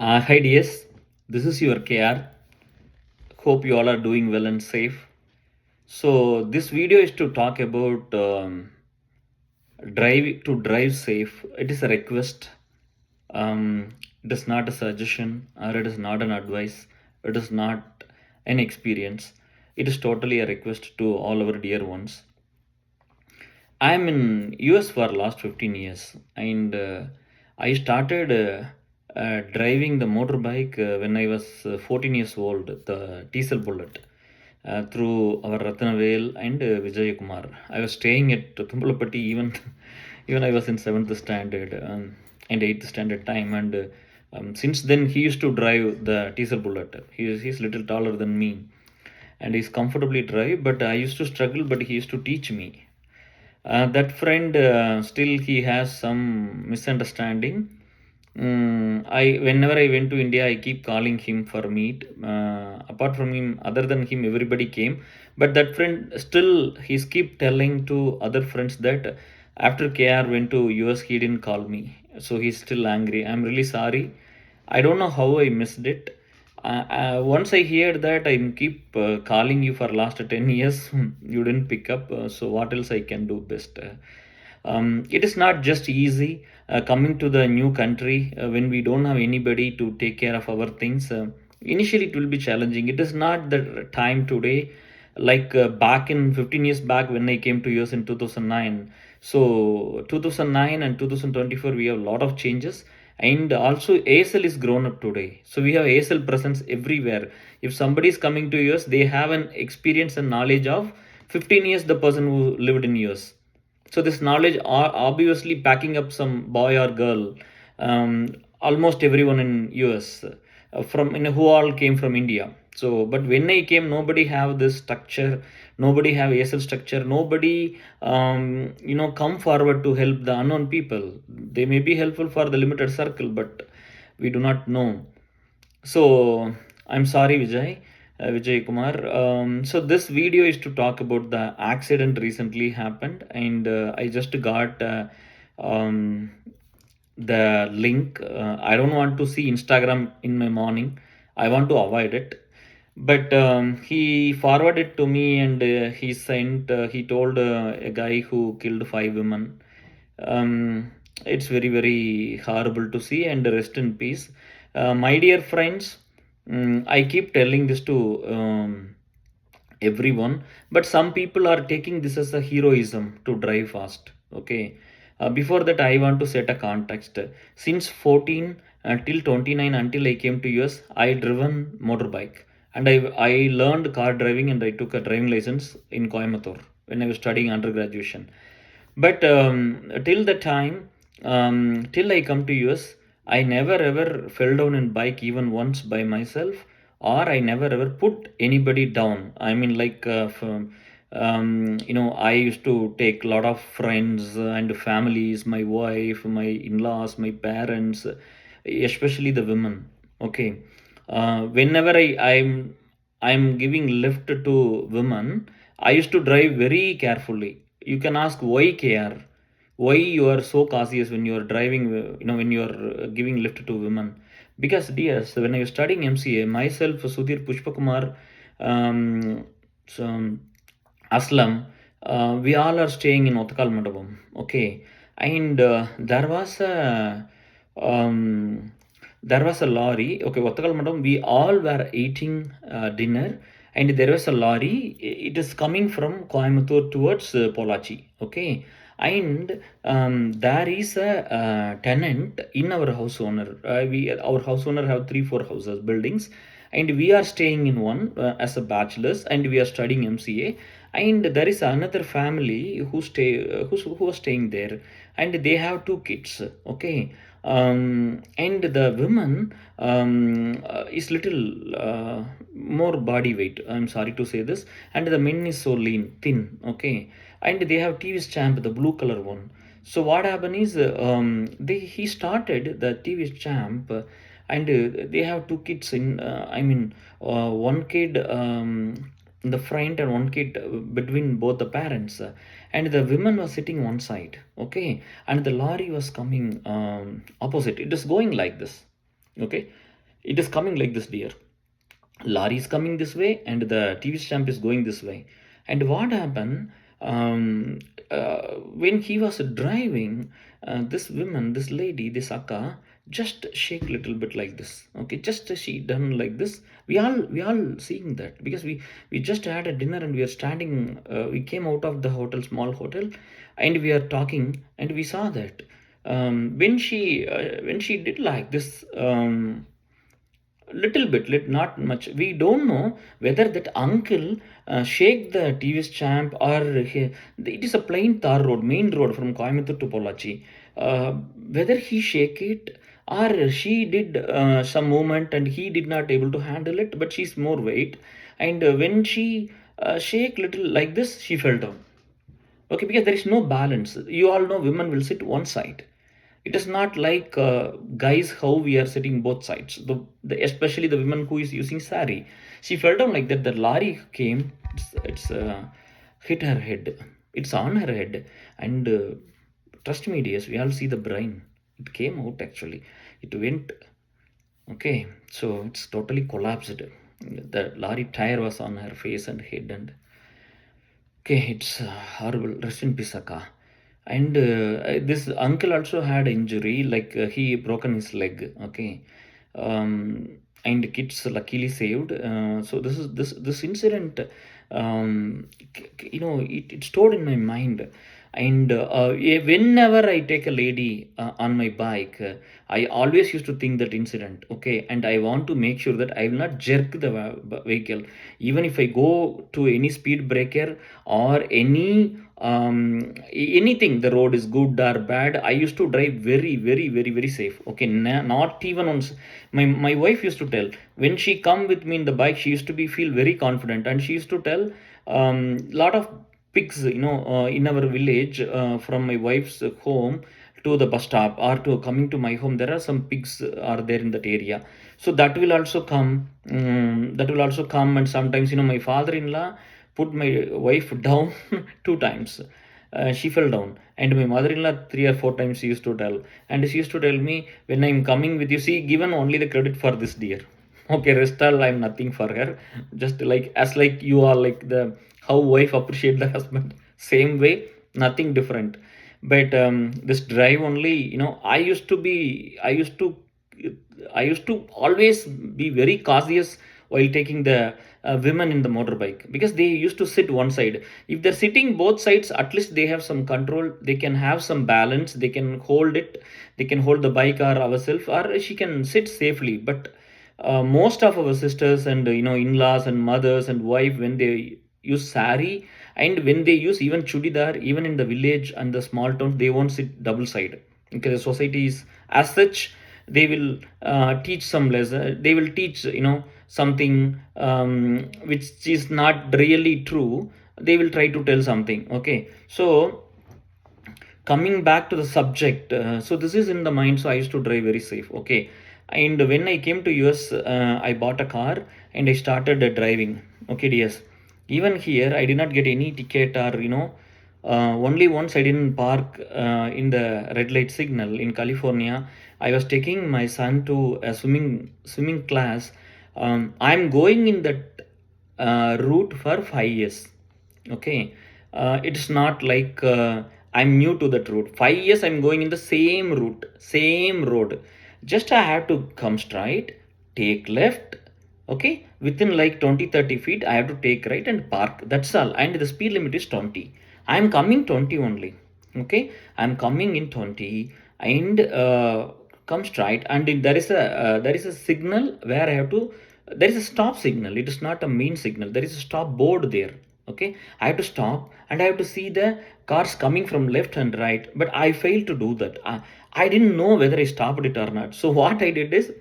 Hi DS, this is your KR. Hope you all are doing well and safe. So this video is to talk about drive safe. It is a request. It is not a suggestion or it is not an advice. It is not an experience. It is totally a request to all our dear ones. I am in US for last 15 years and I started driving the motorbike when I was 14 years old, the diesel bullet, through our Ratnavale and Vijay Kumar. I was staying at Tumpalapatti even I was in 7th standard and 8th standard time, and since then he used to drive the diesel bullet. He's little taller than me and he's comfortably drive, but I used to struggle, but he used to teach me. That friend, still he has some misunderstanding. I whenever I went to India, I keep calling him for meet. Apart from him, other than him, everybody came. But that friend still he's keep telling to other friends that after KR went to US, he didn't call me. So he's still angry. I'm really sorry. I don't know how I missed it. Once I hear that I keep calling you for last 10 years, you didn't pick up. So what else I can do best? It is not just easy coming to the new country when we don't have anybody to take care of our things. Initially, it will be challenging. It is not the time today, like back in 15 years back when I came to US in 2009. So 2009 and 2024, we have a lot of changes, and also ASL is grown up today. So we have ASL presence everywhere. If somebody is coming to US, they have an experience and knowledge of 15 years the person who lived in US. So this knowledge are obviously packing up some boy or girl, almost everyone in US, from who all came from India. So but when I came, nobody have this structure, nobody have ASL structure, nobody come forward to help the unknown people. They may be helpful for the limited circle, but we do not know. So I'm sorry, Vijay Kumar. So this video is to talk about the accident recently happened, and I just got um, the link. I don't want to see Instagram in my morning. I want to avoid it. But he forwarded to me, and he sent. He told a guy who killed 5 women. It's very horrible to see, and rest in peace. My dear friends, I keep telling this to everyone, but some people are taking this as a heroism to drive fast. Okay. Before that, I want to set a context. Since 14 until 29, until I came to US, I driven motorbike, and I learned car driving, and I took a driving license in Coimbatore when I was studying undergraduation. But till the time, till I come to US, I never ever fell down in bike even once by myself, or I never ever put anybody down. I mean, like, I used to take a lot of friends and families, my wife, my in-laws, my parents, especially the women. Okay, whenever I'm giving lift to women, I used to drive very carefully. You can ask why KR, why you are so cautious when you are driving, when you are giving lift to women. Because dear, so when I was studying MCA, myself, Sudhir Pushpakumar, so Aslam, we all are staying in Otakal Mandapam. Okay, and um, there was a lorry. Okay, Otakal Mandapam. We all were eating dinner, and there was a lorry. It is coming from Coimbatore towards Polachi. Okay, and there is a tenant in our house owner. Our house owner have 3 4 houses buildings, and we are staying in one as a bachelors, and we are studying MCA. And there is another family who was staying there, and they have 2 kids. Okay, and the woman is little more body weight. I'm sorry to say this, and the men is so lean, thin. Okay, and they have TVS champ, the blue color one. So what happened is, he started the TVS champ, and they have 2 kids in. I mean, one kid in the front and one kid between both the parents, and the women was sitting one side. Okay, and the lorry was coming opposite. It is going like this. Okay, It is coming like this, dear. Lorry is coming this way and the TV stamp is going this way. And what happened, when he was driving, this woman, this lady, this akka, just shake little bit like this. Okay, just she done like this. We all seeing that because we just had a dinner and we are standing. We came out of the hotel, small hotel, and we are talking, and we saw that when she did like this. Little bit, not much. We don't know whether that uncle shake the TVS champ or it is a plain tar road, main road from Coimbatore to Pollachi. Whether he shake it or she did some movement and he did not able to handle it, but she's more weight. And when she shake little like this, she fell down. Okay, because there is no balance. You all know women will sit one side. It is not like guys how we are sitting both sides. Especially the woman who is using sari. She fell down like that. The lorry came. It's hit her head. It's on her head. And trust me, dears, we all see the brain. It came out actually. It went. Okay, so it's totally collapsed. The lorry tire was on her face and head, and okay, it's horrible. Rest in peace, Akka. And this uncle also had injury, like he broken his leg. Okay, and kids luckily saved. So this incident, it stored in my mind. And whenever I take a lady on my bike, I always used to think that incident. Okay, and I want to make sure that I will not jerk the vehicle, even if I go to any speed breaker or anything. The road is good or bad, I used to drive very, very, very, very safe. Okay, not even once. My wife used to tell, when she come with me in the bike, she used to be feel very confident, and she used to tell lot of pigs, in our village, from my wife's home to the bus stop or to coming to my home, there are some pigs are there in that area. So that will also come. That will also come. And sometimes, my father-in-law put my wife down two times. She fell down, and my mother-in-law three or four times she used to tell. And she used to tell me, when I'm coming with you, see, given only the credit for this, dear. Okay, rest all I'm nothing for her. Just like, as like you are like the how wife appreciate the husband, same way, nothing different. But this drive only, I used to always be very cautious while taking the women in the motorbike, because they used to sit one side. If they're sitting both sides, at least they have some control, they can have some balance, they can hold it, they can hold the bike or ourselves, or she can sit safely. But most of our sisters and in-laws and mothers and wife, when they use sari, and when they use even chudidar, even in the village and the small town, they won't sit double side. Okay, the society is as such. They will teach some lesson, they will teach something which is not really true. They will try to tell something. Okay, so coming back to the subject, so this is in the mind, so I used to drive very safe. Okay, and when I came to US, I bought a car and I started driving. Okay, yes, even here I did not get any ticket, or only once I didn't park in the red light signal in California. I was taking my son to a swimming class. I'm going in that route for 5 years. Okay, it's not like I'm new to that route. 5 years I'm going in the same route, same road. Just I have to come straight, take left. Okay, within like 20-30 feet I have to take right and park. That's all. And the speed limit is 20. I'm coming 20 only. Okay, I'm coming in 20 and come straight. And there is a signal where I have to. There is a stop signal. It is not a main signal. There is a stop board there. Okay, I have to stop and I have to see the cars coming from left and right, but I failed to do that. I didn't know whether I stopped it or not. So what I did is,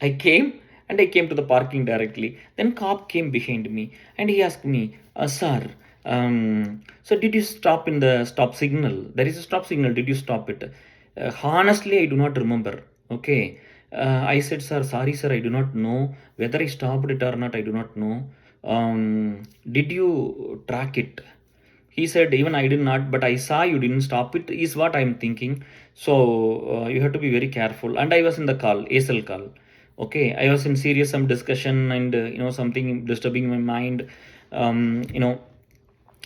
I came and I came to the parking directly. Then cop came behind me and he asked me, sir, so did you stop in the stop signal? There is a stop signal, did you stop it? Honestly, I do not remember. Okay, I said, sir, sorry, sir, I do not know whether I stopped it or not. I do not know. Did you track it? He said, even I did not, but I saw you didn't stop it, is what I'm thinking. So you have to be very careful. And I was in the call, ASEL call. Okay, I was in serious some discussion and something disturbing my mind. Um, you know,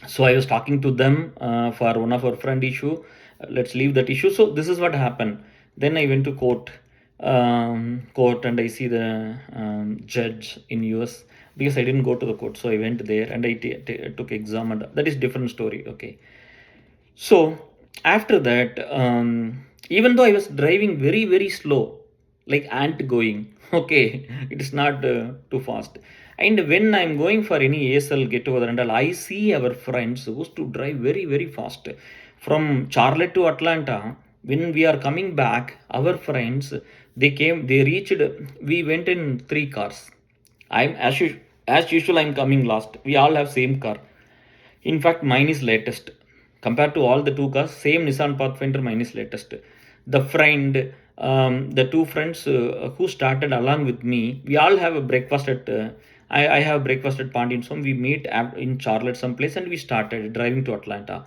so I was talking to them for one of our friend issue. Let's leave that issue. So this is what happened. Then I went to court, and I see the judge in US, because I didn't go to the court. So I went there and I took exam, and that is different story. Okay. So after that, even though I was driving very, very slow, like ant going, okay, it is not too fast. And when I'm going for any ASL get over and all, I see our friends who used to drive very, very fast. From Charlotte to Atlanta, when we are coming back, our friends, they reached, we went in three cars. I'm as usual, I'm coming last. We all have same car. In fact, mine is latest. Compared to all the two cars, same Nissan Pathfinder, mine is latest. The two friends who started along with me, we all have a breakfast at, I have breakfast at Pandian. So we meet in Charlotte someplace and we started driving to Atlanta.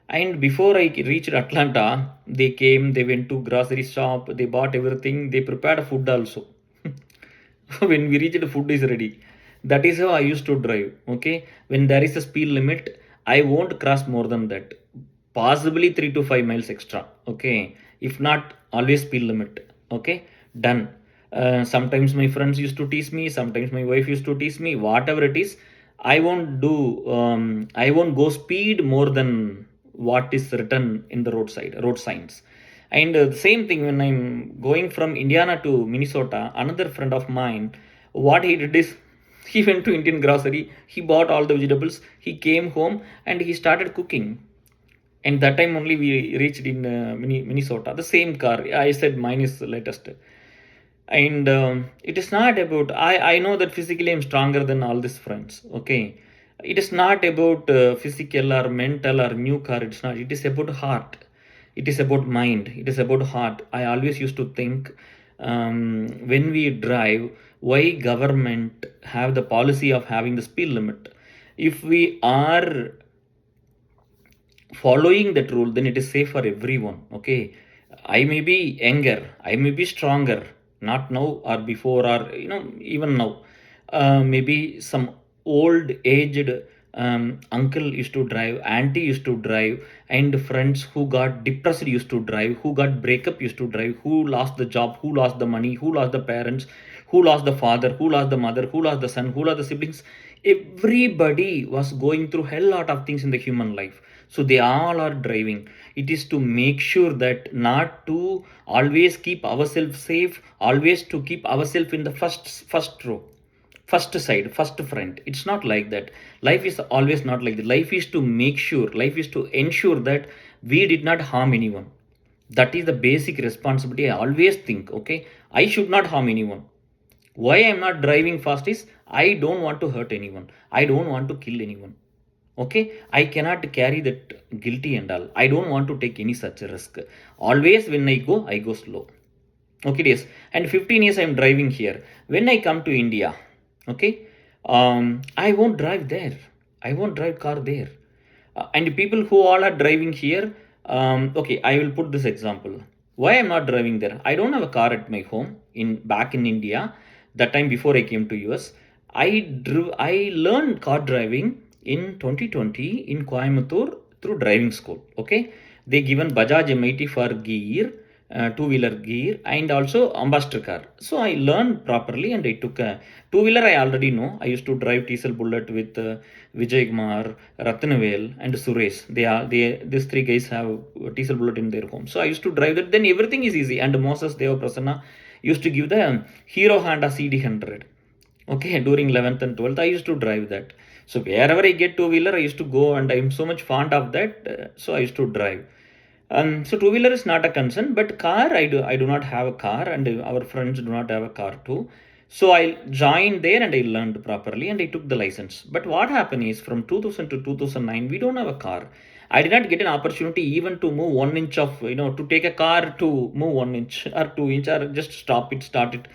And before I reached Atlanta, they came, they went to grocery shop, they bought everything, they prepared food also. When we reach, the food is ready. That is how I used to drive. Okay, when there is a speed limit, I won't cross more than that, possibly 3 to 5 miles extra. Okay, if not, always speed limit. Okay, done. Sometimes my friends used to tease me, sometimes my wife used to tease me, whatever it is, I won't go speed more than what is written in the road signs. And the same thing when I'm going from Indiana to Minnesota, another friend of mine, what he did is he went to Indian grocery, he bought all the vegetables, he came home and he started cooking. And that time only we reached in Minnesota. The same car. I said mine is the latest. And it is not about, I know that physically I'm stronger than all these friends. Okay. It is not about physical or mental or new car. It's not. It is about heart. It is about mind. It is about heart. I always used to think, when we drive, why government have the policy of having the speed limit? If we are following that rule, then it is safe for everyone. Okay, I may be younger, I may be stronger, not now or before, or even now. Maybe some old aged uncle used to drive, auntie used to drive, and friends who got depressed used to drive, who got breakup used to drive, who lost the job, who lost the money, who lost the parents, who lost the father, who lost the mother, who lost the son, who lost the siblings. Everybody was going through hell lot of things in the human life. So they all are driving. It is to make sure that not to always keep ourselves safe, always to keep ourselves in the first row, first side, first front. It's not like that. Life is always not like that. Life is to make sure, life is to ensure that we did not harm anyone. That is the basic responsibility. I always think, okay, I should not harm anyone. Why I'm not driving fast is I don't want to hurt anyone. I don't want to kill anyone. Okay, I cannot carry that guilty and all. I don't want to take any such risk. Always when I go slow. Okay, yes. And 15 years I'm driving here. When I come to India, okay, I won't drive there. I won't drive car there. And people who all are driving here, okay, I will put this example. Why I'm not driving there? I don't have a car at my home in back in India. That time before I came to US, I learned car driving in 2020 in Coimbatore through driving school. Okay, they given Bajaj MIT for gear, two-wheeler gear, and also ambassador car. So I learned properly and I took a two-wheeler. I already know. I used to drive diesel bullet with Vijay Kumar, Ratnavel, and Suresh. These three guys have diesel bullet in their home. So I used to drive that. Then everything is easy. And Moses Deva Prasanna used to give the Hero Honda CD100. Okay, during 11th and 12th, I used to drive that. So wherever I get two-wheeler, I used to go, and I'm so much fond of that. So I used to drive. So two-wheeler is not a concern, but car, I do not have a car, and our friends do not have a car too. So I joined there and I learned properly and I took the license. But what happened is from 2000 to 2009, we don't have a car. I did not get an opportunity even to move 1 inch of, to take a car to move 1 inch or 2 inch or just stop it, start it.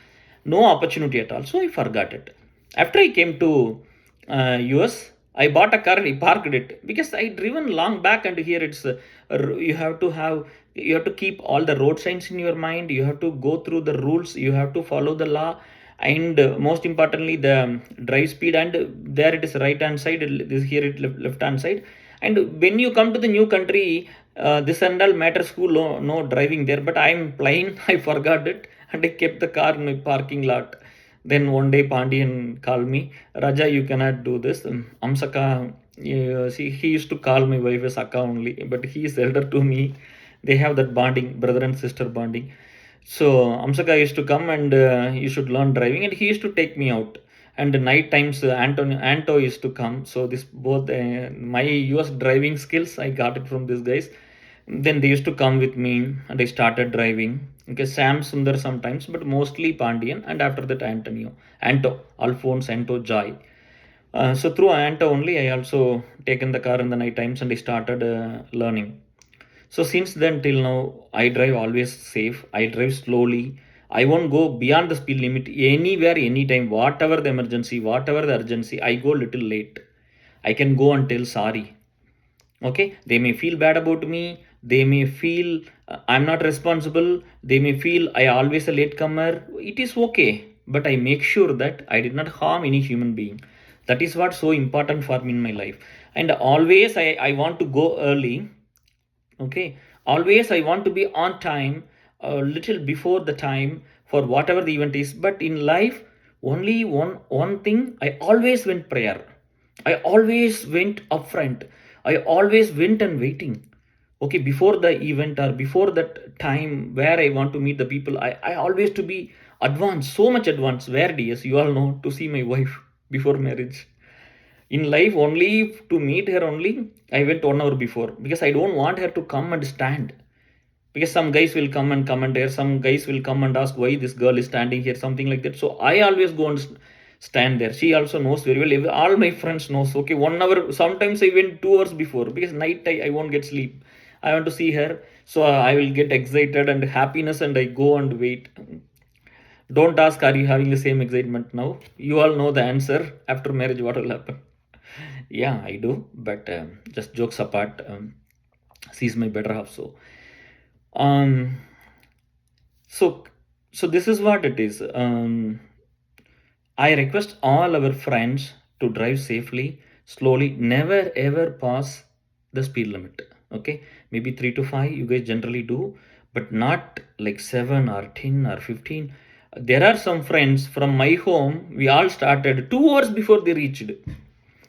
No opportunity at all. So I forgot it. After I came to US, I bought a car and I parked it because I driven long back, and here it's you have to have, you have to keep all the road signs in your mind. You have to go through the rules. You have to follow the law, and most importantly the drive speed. And there it is right hand side. This here it left hand side. And when you come to the new country, this and all matter school, no driving there. But I'm playing. I forgot it, and I kept the car in my parking lot. Then one day Pandian called me, Raja, you cannot do this. Amsaka, yeah, see, he used to call my wife as Akka only, but he is elder to me. They have that bonding, brother and sister bonding. So Amsaka used to come, and you should learn driving, and he used to take me out. And the night times, Anto used to come. So this both my US driving skills I got it from these guys. Then they used to come with me, and I started driving. Okay, Sam Sundar sometimes, but mostly Pandian, and after that Anto, Alphonse, Anto, Joy. So through Anto only, I also taken the car in the night times, and I started learning. So since then till now, I drive always safe. I drive slowly. I won't go beyond the speed limit anywhere, anytime, whatever the emergency, whatever the urgency. I go little late. I can go and tell sorry. Okay, they may feel bad about me. They may feel I'm not responsible. They may feel I always a latecomer. It is okay, but I make sure that I did not harm any human being. That is what's so important for me in my life. And always I want to go early. Okay, always I want to be on time, a little before the time for whatever the event is. But in life, only one thing, I always went prayer. I always went upfront. I always went and waiting. Okay, before the event or before that time where I want to meet the people, I always to be advanced, so much advanced. Where, DS, you all know, to see my wife before marriage. In life, only to meet her only, I went 1 hour before, because I don't want her to come and stand. Because some guys will come and comment here, some guys will come and ask why this girl is standing here, something like that. So I always go and stand there. She also knows very well. All my friends knows. Okay, 1 hour. Sometimes I went 2 hours before, because night I won't get sleep. I want to see her, so I will get excited and happiness, and I go and wait. Don't ask, are you having the same excitement now? You all know the answer. After marriage, what will happen? Yeah, I do. But just jokes apart, she's my better half. Um, so, so this is what it is. I request all our friends to drive safely, slowly, never ever pass the speed limit. Okay, maybe 3 to 5 you guys generally do, but not like 7 or 10 or 15. There are some friends from my home, we all started 2 hours before they reached.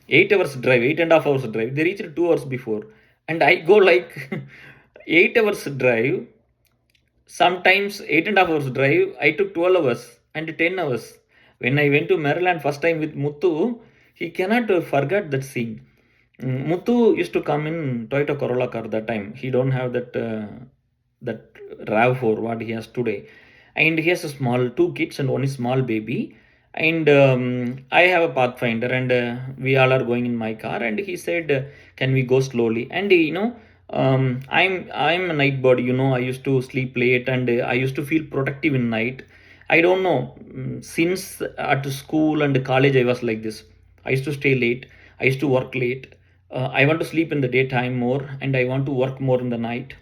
8 hours drive, 8.5 hours drive. They reached 2 hours before, and I go like 8 hours drive. Sometimes 8.5 hours drive, I took 12 hours and 10 hours. When I went to Maryland first time with Muthu, he cannot forget that scene. Muthu used to come in Toyota Corolla car that time. He don't have that RAV4 what he has today, and he has a small two kids and one is small baby. And I have a Pathfinder, and we all are going in my car. And he said, "Can we go slowly?" And I'm a night bird. I used to sleep late, and I used to feel productive in night. I don't know. Since at school and college, I was like this. I used to stay late. I used to work late. I want to sleep in the daytime more, and I want to work more in the night.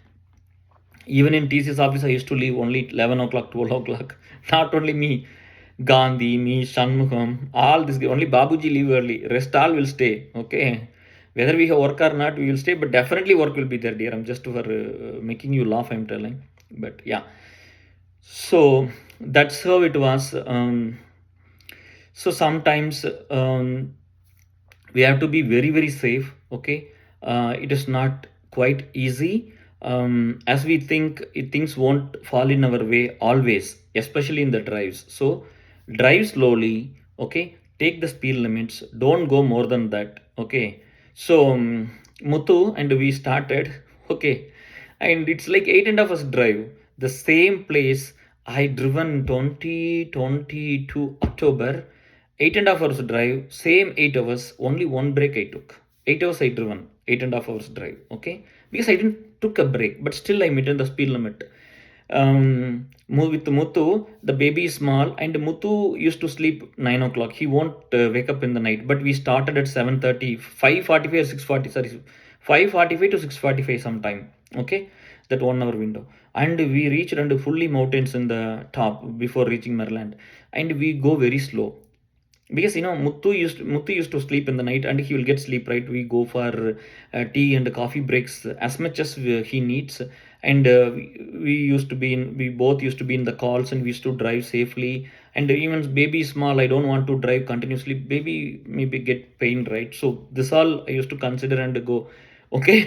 Even in TCS office, I used to leave only 11 o'clock, 12 o'clock. Not only me, Gandhi, me, Shanmugam, all this. Only Babuji leave early. Rest all will stay. Okay. Whether we have work or not, we will stay. But definitely work will be there, dear. I'm just for making you laugh, I'm telling. But yeah. So that's how it was. So sometimes we have to be very very safe. Okay, it is not quite easy, as we think. Things won't fall in our way always, especially in the drives. So drive slowly. Okay, take the speed limits, don't go more than that. Okay, so Muthu and we started. Okay, and it's like 8.5 hours drive, the same place I driven 2022 October. 8.5 hours drive, same 8 hours, only one break I took. 8 hours I driven, 8.5 hours drive. Okay, because I didn't took a break, but still I maintained the speed limit. With Muthu, the baby is small, and Muthu used to sleep 9 o'clock. He won't wake up in the night. But we started at 7:30, 5:45 or 6:40. Sorry, 5:45 to 6:45 sometime. Okay, that 1 hour window, and we reached under fully mountains in the top before reaching Maryland, and we go very slow because Muthu used to sleep in the night, and he will get sleep, right. We go for tea and coffee breaks as much as he needs, and we both used to be in the calls, and we used to drive safely. And even baby is small, I don't want to drive continuously, baby maybe get pain, right. So this all I used to consider and go. Okay.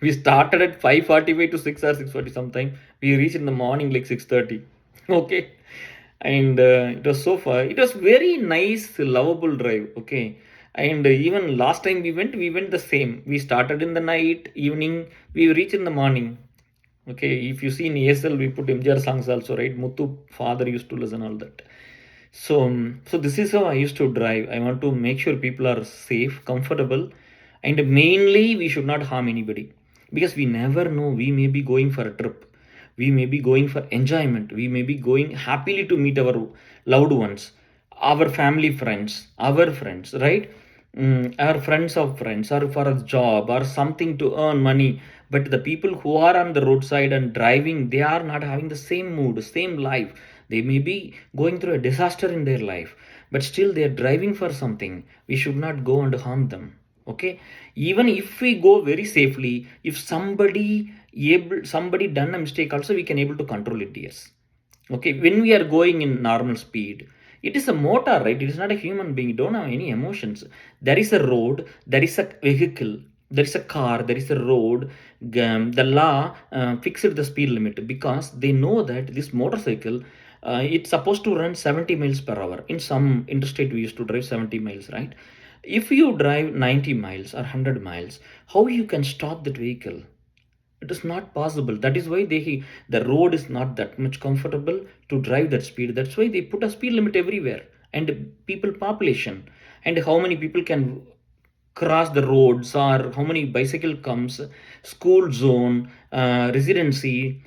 We started at 5:45 to 6 or 6:40 sometime. We reached in the morning like 6:30. Okay. And it was so far, it was very nice, lovable drive. Okay. And even last time we went the same. We started in the night, evening, we reach in the morning. Okay, if you see in ASL, we put MJR songs also, right. Muthu father used to listen all that. So this is how I used to drive. I want to make sure people are safe, comfortable, and mainly we should not harm anybody, because we never know, we may be going for a trip, we may be going for enjoyment, we may be going happily to meet our loved ones, our family friends, our friends, right. Our friends of friends, or for a job or something to earn money. But the people who are on the roadside and driving, they are not having the same mood, same life. They may be going through a disaster in their life, but still they are driving for something. We should not go and harm them. Okay, even if we go very safely, if somebody done a mistake also, we can able to control it. Yes. Okay, when we are going in normal speed, it is a motor, right. It is not a human being. You don't have any emotions. There is a road, there is a vehicle, there is a car, there is a road. The law fixed the speed limit because they know that this motorcycle, it's supposed to run 70 miles per hour. In some interstate we used to drive 70 miles, right. If you drive 90 miles or 100 miles, how you can stop that vehicle? It is not possible. That is why the road is not that much comfortable to drive that speed. That's why they put a speed limit everywhere. And people population, and how many people can cross the roads, or how many bicycle comes, school zone, residency,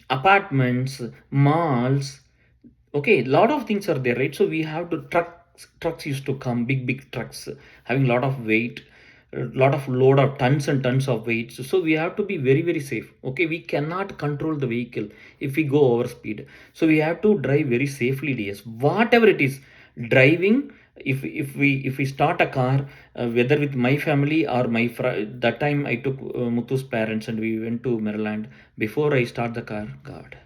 apartments, malls. Okay, lot of things are there, right. So we have to trucks used to come, big trucks, having lot of weight, a lot of load of tons and tons of weight. So we have to be very safe. Okay, we cannot control the vehicle if we go over speed. So we have to drive very safely, DS, whatever it is. Driving, if we start a car, whether with my family or that time I took Muthu's parents and we went to Maryland. Before I start the car, God,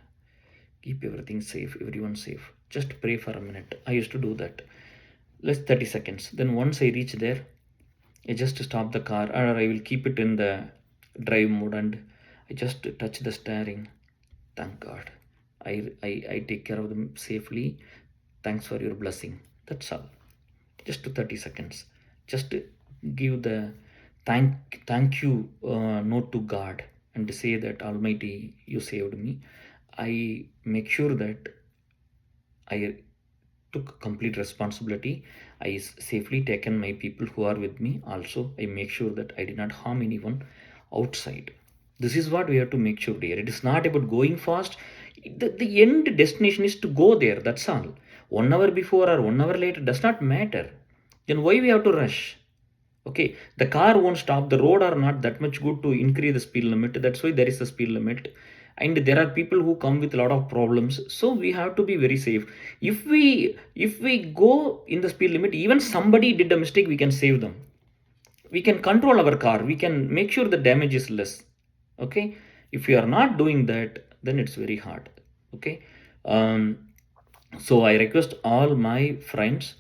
keep everything safe, everyone safe, just pray for a minute. I used to do that. Less 30 seconds. Then once I reach there, I just stop the car, or I will keep it in the drive mode, and I just touch the steering. Thank God, I take care of them safely. Thanks for your blessing. That's all. Just 30 seconds. Just give the thank you note to God, and say that Almighty, you saved me. I make sure that I took complete responsibility. I safely taken my people who are with me. Also, I make sure that I did not harm anyone outside. This is what we have to make sure, dear. It is not about going fast. The end destination is to go there. That's all. 1 hour before or 1 hour later does not matter. Then why we have to rush? Okay, the car won't stop. The road are not that much good to increase the speed limit. That's why there is a speed limit. And there are people who come with a lot of problems. So we have to be very safe. If we go in the speed limit, even somebody did a mistake, we can save them. We can control our car. We can make sure the damage is less. Okay. If you are not doing that, then it's very hard. Okay. Um, so I request all my friends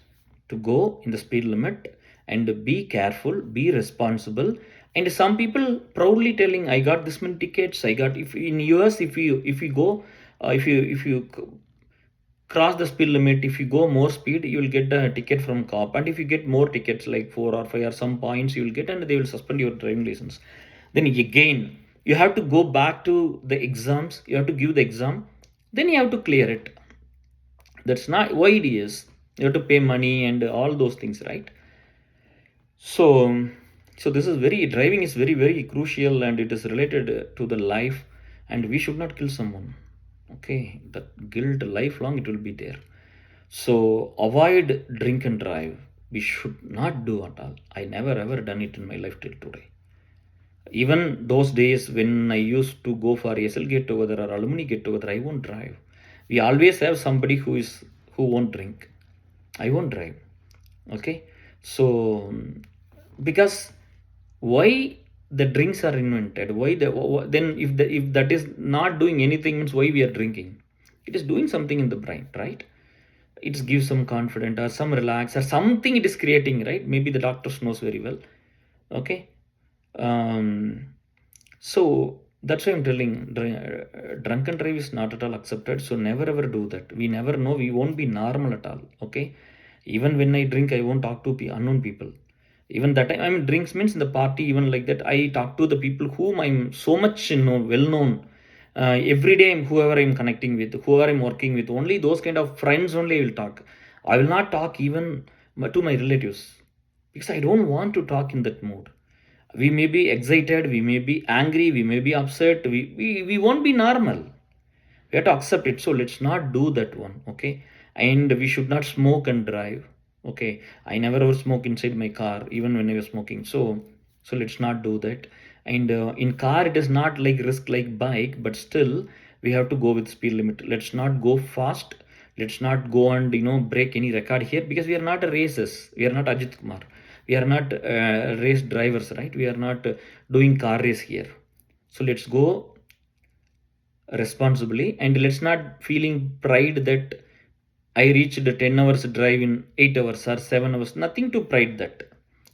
to go in the speed limit and be careful, be responsible. And some people proudly telling, "I got this many tickets. I got." If in US, if you go, if you cross the speed limit, if you go more speed, you will get a ticket from cop. And if you get more tickets, like 4 or 5 or some points, you will get, and they will suspend your driving license. Then again, you have to go back to the exams. You have to give the exam. Then you have to clear it. That's not why it is. You have to pay money and all those things, right? So this is very, driving is very crucial, and it is related to the life, and we should not kill someone. Okay, that guilt lifelong it will be there. So avoid drink and drive. We should not do at all. I never ever done it in my life till today. Even those days when I used to go for ASL get together or alumni get together, I won't drive. We always have somebody who won't drink. I won't drive. Okay, so because why the drinks are invented? Why then if that is not doing anything means why we are drinking? It is doing something in the brain, right? It gives some confidence or some relax or something it is creating, right? Maybe the doctors knows very well. Okay, um, so that's why I'm telling drunken drive is not at all accepted. So never ever do that. We never know. We won't be normal at all. Okay. Even when I drink, I won't talk to unknown people. Even that time, I mean, drinks means in the party, even like that, I talk to the people whom I'm so much, well known. Every day, whoever I'm connecting with, whoever I'm working with, only those kind of friends only I will talk. I will not talk even to my relatives because I don't want to talk in that mood. We may be excited, we may be angry, we may be upset, we won't be normal. We have to accept it. So let's not do that one. Okay, and we should not smoke and drive. Okay, I never ever smoke inside my car even when I was smoking. So let's not do that. And in car it is not like risk like bike, but still we have to go with speed limit. Let's not go fast. Let's not go and break any record here, because we are not a races. We are not Ajit Kumar. We are not race drivers, right? We are not doing car race here. So let's go responsibly, and let's not feeling pride that I reached the 10 hours drive in 8 hours or 7 hours. Nothing to pride that.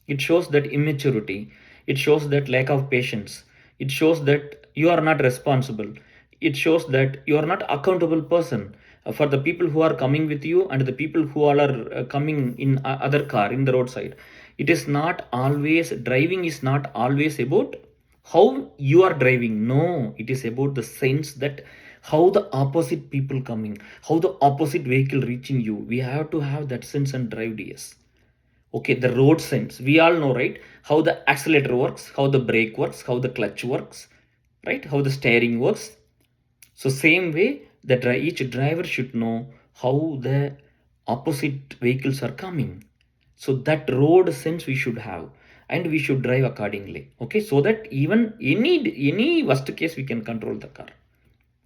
It shows that immaturity. It shows that lack of patience. It shows that you are not responsible. It shows that you are not accountable person for the people who are coming with you and the people who all are coming in other car in the roadside. It is not always, driving is not always about how you are driving. No, it is about the sense that how the opposite people coming, how the opposite vehicle reaching you. We have to have that sense and drive, DS. Okay, the road sense, we all know, right? How the accelerator works, how the brake works, how the clutch works, right? How the steering works. So same way that each driver should know how the opposite vehicles are coming. So that road sense we should have, and we should drive accordingly. Okay, so that even any worst case we can control the car.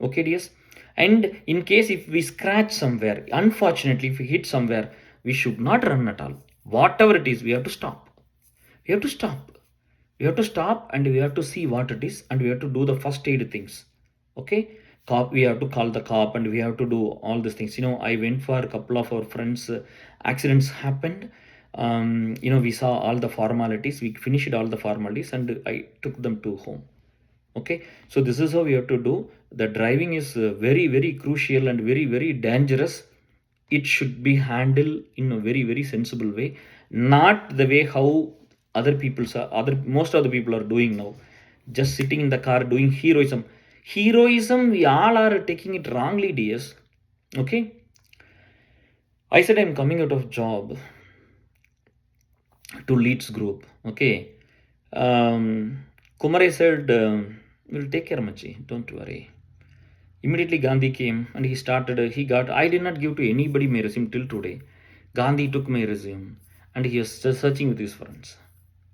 Okay, dears. And in case if we scratch somewhere, unfortunately if we hit somewhere, we should not run at all. Whatever it is, we have to stop. We have to stop. We have to stop and we have to see what it is, and we have to do the first aid things. Okay, cop, we have to call the cop, and we have to do all these things. I went for a couple of our friends, accidents happened. We saw all the formalities, we finished all the formalities, and I took them to home. Okay, so this is how we have to do. The driving is very very crucial and very very dangerous. It should be handled in a very very sensible way, not the way how other most of the people are doing now, just sitting in the car doing heroism. We all are taking it wrongly, DS. Okay, I said I'm coming out of job to leads group. Okay, um Kumare said, we'll take care, Machi, don't worry. Immediately Gandhi came and he started, I did not give to anybody my resume till today. Gandhi took my resume and he was just searching with his friends.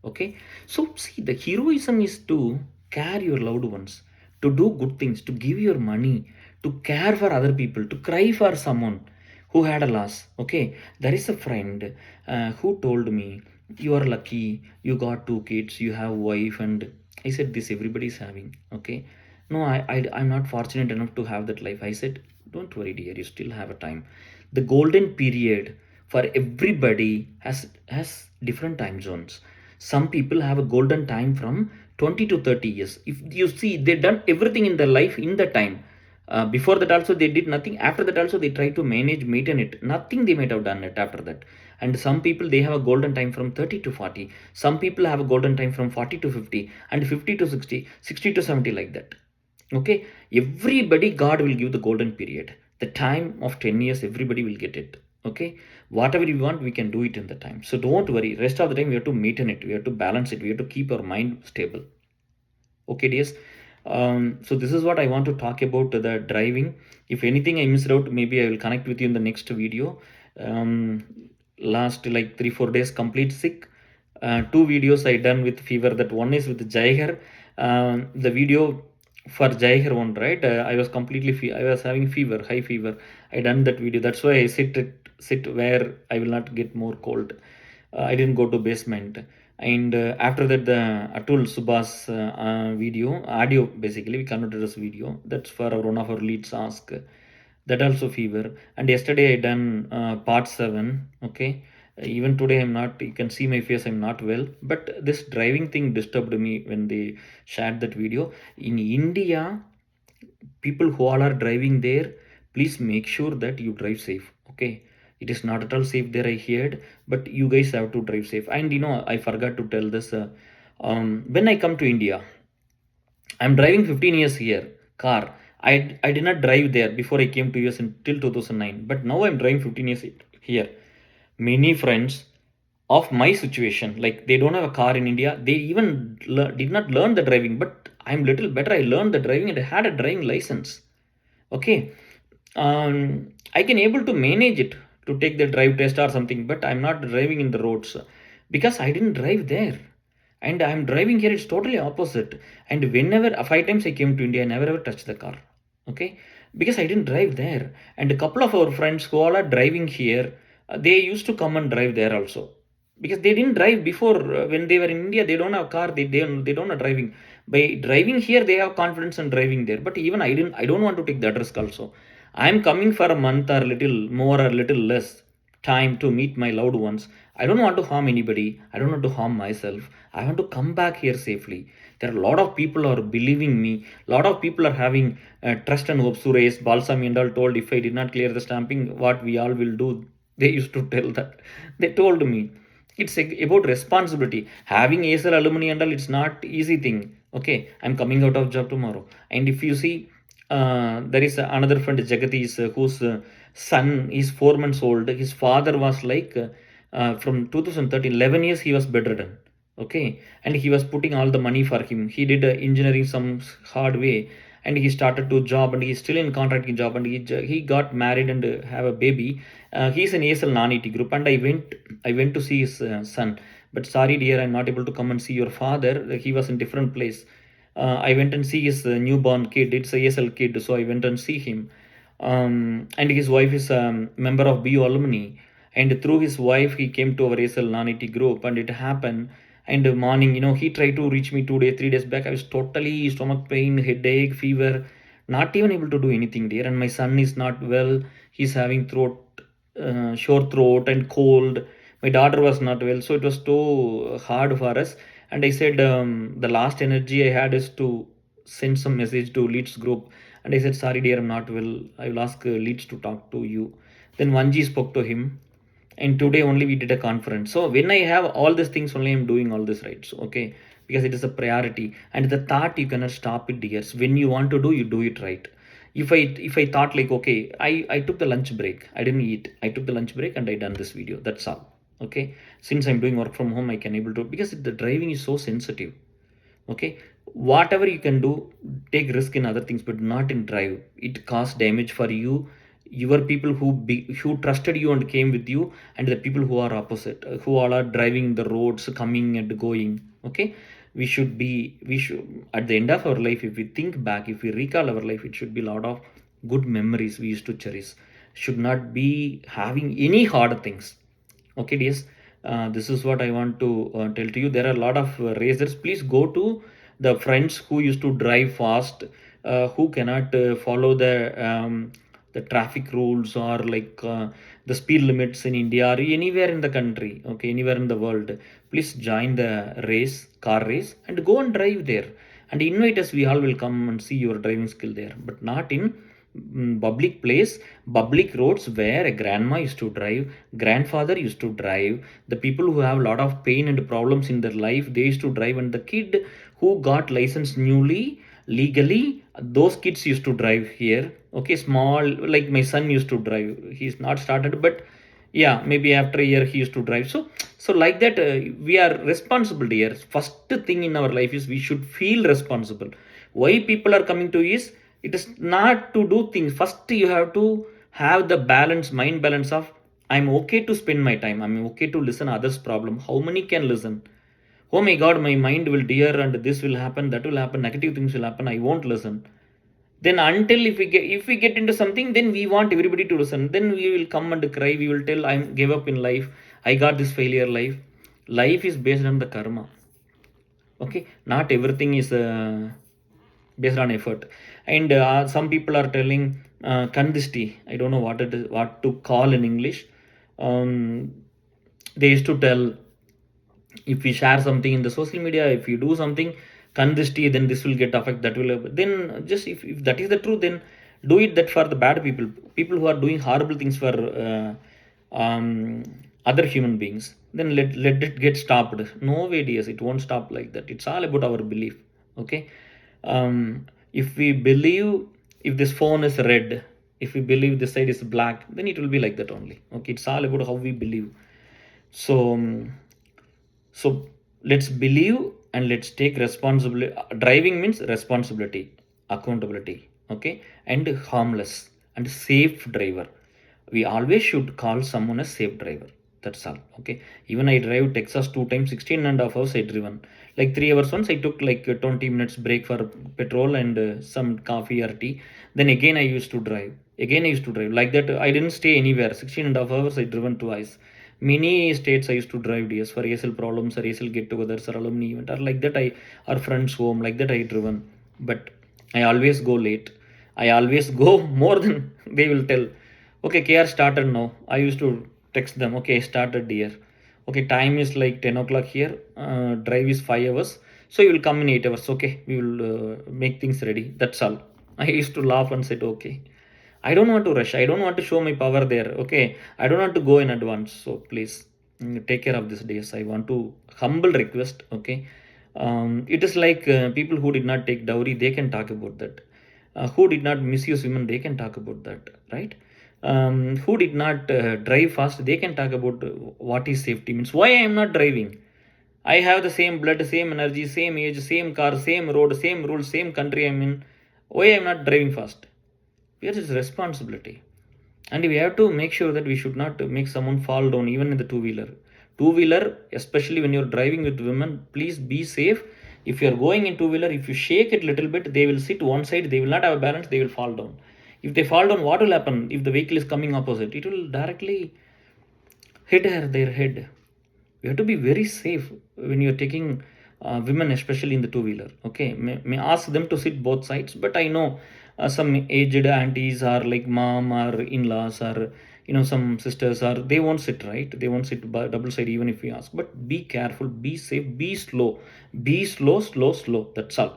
Okay, so see, the heroism is to care your loved ones, to do good things, to give your money, to care for other people, to cry for someone who had a loss. Okay, there is a friend who told me, you are lucky, you got two kids, you have wife. And I said, this everybody is having. Okay, no, I'm not fortunate enough to have that life. I said, don't worry, dear, you still have a time. The golden period for everybody has different time zones. Some people have a golden time from 20 to 30 years. If you see, they done everything in their life in the time. Before that also they did nothing, after that also they try to maintain it, nothing they might have done it after that. And some people, they have a golden time from 30 to 40. Some people have a golden time from 40 to 50, and 50 to 60, 60 to 70, like that. Okay, everybody God will give the golden period. The time of 10 years, everybody will get it. Okay, whatever you want, we can do it in the time. So don't worry, rest of the time we have to maintain it, we have to balance it, we have to keep our mind stable. Okay, dears. So this is what I want to talk about the driving. If anything I missed out, maybe I will connect with you in the next video. um, Last like 3 4 days complete sick. Two videos I done with fever. That one is with Jaiger. The video for Jaiger one, right? I was completely I was having fever, high fever. I done that video. That's why I sit where I will not get more cold. I didn't go to basement. And after that, the Atul Subhas video, audio basically, we converted as video. That's for one of our leads ask. That also fever. And yesterday I done part 7. Okay. Even today I'm not, you can see my face, I'm not well. But this driving thing disturbed me when they shared that video. In India, people who all are driving there, please make sure that you drive safe. Okay, it is not at all safe there, I heard, but you guys have to drive safe. And I forgot to tell this. When I come to India, I'm driving 15 years here car. I did not drive there before I came to US until 2009, but now I'm driving 15 years here. Many friends of my situation, like they don't have a car in India, they even did not learn the driving, but I'm little better. I learned the driving and I had a driving license. Okay. I can able to manage it to take the drive test or something, but I'm not driving in the roads because I didn't drive there. And I'm driving here, it's totally opposite. And whenever 5 times I came to India, I never ever touched the car. Okay, because I didn't drive there. And a couple of our friends who all are driving here, they used to come and drive there also, because they didn't drive before. When they were in India, they don't have car, they don't have driving. By driving here, they have confidence in driving there. But even I don't want to take that risk also. I'm coming for a month or little more or little less time to meet my loved ones. I don't want to harm anybody, I don't want to harm myself. I want to come back here safely. There are a lot of people are believing me, a lot of people are having trust and hope. Suresh Balsami and all told, if I did not clear the stamping, what we all will do, they used to tell that. They told me it's about responsibility. Having ASEL alumni and all, it's not easy thing. Okay, I'm coming out of job tomorrow. And if you see, there is another friend Jagati's whose son is 4 months old. His father was like from 2013 11 years he was bedridden. Okay, and he was putting all the money for him. He did engineering some hard way, and he started to job, and he's still in contracting job, and he got married and have a baby. He's an ASL non-ET group, and I went to see his son. But sorry dear, I'm not able to come and see your father. He was in different place. I went and see his newborn kid. It's a ASL kid, so I went and see him. And his wife is a member of BU alumni, and through his wife he came to our ASL non-ET group, and it happened. And morning, he tried to reach me 2 days 3 days back. I was totally stomach pain, headache, fever, not even able to do anything there. And my son is not well. He's having sore throat and cold. My daughter was not well, so it was too hard for us. And I said, the last energy I had is to send some message to Leeds group. And I said, sorry dear, I'm not well, I will ask Leeds to talk to you. Then Vanji spoke to him, and today only we did a conference. So when I have all these things, only I'm doing all this, right? So okay, because it is a priority. And the thought, you cannot stop it, dears. When you want to do, you do it, right? If I thought like, okay, I took the lunch break, I didn't eat, I took the lunch break and I done this video, that's all. Okay, since I'm doing work from home, I can able to, because the driving is so sensitive. Okay, whatever you can do, take risk in other things, but not in drive. It cause damage for you, your people who trusted you and came with you, and the people who are opposite, who all are driving the roads, coming and going. Okay, we should at the end of our life, if we think back, if we recall our life, it should be a lot of good memories we used to cherish. Should not be having any hard things. Okay, dears, this is what I want to tell to you. There are a lot of racers. Please go to the friends who used to drive fast, who cannot follow the traffic rules, or like the speed limits in India or anywhere in the country. Okay, anywhere in the world, please join the car race, and go and drive there, and invite us. We all will come and see your driving skill there, but not in public place, public roads where a grandma used to drive, grandfather used to drive, the people who have a lot of pain and problems in their life, they used to drive, and the kid who got license newly, legally, those kids used to drive here. Okay, small, like my son used to drive. He's not started, but yeah, maybe after a year he used to drive. So like that, we are responsible here. First thing in our life is we should feel responsible. Why people are coming to is, it is not to do things. First you have to have the balance, mind balance of, I'm okay to spend my time, I'm okay to listen others problem. How many can listen? Oh my god, my mind will dear and this will happen, that will happen, negative things will happen, I won't listen. Then until if we get into something, then we want everybody to listen, then we will come and cry, we will tell, I'm gave up in life, I got this failure life. Life is based on the karma. Okay, not everything is based on effort. And some people are telling condisti, I don't know what it is, what to call in English. um, they used to tell, if we share something in the social media, if you do something condisti, then this will get affect, that will, then just if that is the truth, then do it that for the bad people, people who are doing horrible things for um, other human beings, then let it get stopped. No way, dears, it won't stop like that. It's all about our belief. Okay, if we believe, if this phone is red, if we believe this side is black, then it will be like that only. Okay, it's all about how we believe. So so let's believe and let's take responsibility. Driving means responsibility, accountability, okay, and harmless and safe driver. We always should call someone a safe driver. That's all. Okay. Even I drive Texas 2 times, 16.5 hours I driven. Like 3 hours once I took like 20 minutes break for petrol and some coffee or tea. Then again I used to drive. Again I used to drive. Like that I didn't stay anywhere. 16.5 hours I driven twice. Many states I used to drive, DS, for ASEL problems or ASEL get-togethers or alumni event or like that, I or friends home, like that I driven. But I always go late. I always go more than they will tell. Okay, KR started now. I used to text them. Okay, I started, dear. Okay, time is like 10 o'clock here. Drive is 5 hours. So you will come in 8 hours. Okay, we will make things ready. That's all. I used to laugh and said, okay. I don't want to rush. I don't want to show my power there. Okay. I don't want to go in advance. So please take care of this days. I want to humble request. Okay. It is like people who did not take dowry, they can talk about that. Who did not misuse women, they can talk about that. Right. Who did not drive fast, they can talk about what is safety means. Why I am not driving? I have the same blood, same energy, same age, same car, same road, same rules, same country I'm in. Why I am not driving fast? Here is responsibility. And we have to make sure that we should not make someone fall down, even in the two-wheeler, especially when you're driving with women. Please be safe. If you're going in two-wheeler, if you shake it a little bit, they will sit one side, they will not have a balance, they will fall down. If they fall down, what will happen? If the vehicle is coming opposite, it will directly hit their head. You have to be very safe when you're taking women, especially in the two-wheeler. Okay, may ask them to sit both sides, but I know some aged aunties or like mom or in-laws or some sisters, or they won't sit, right, they won't sit double side even if we ask. But be careful, be safe, be slow, slow, that's all.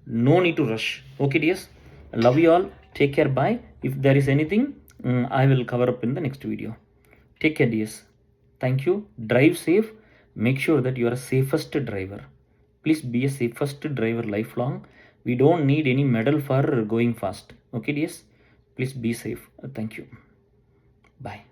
No need to rush. Okay, dears, I love you all. Take care. Bye. If there is anything, I will cover up in the next video. Take care, dears. Thank you. Drive safe. Make sure that you are a safest driver. Please be a safest driver lifelong. We don't need any medal for going fast. Okay, dears? Please be safe. Thank you. Bye.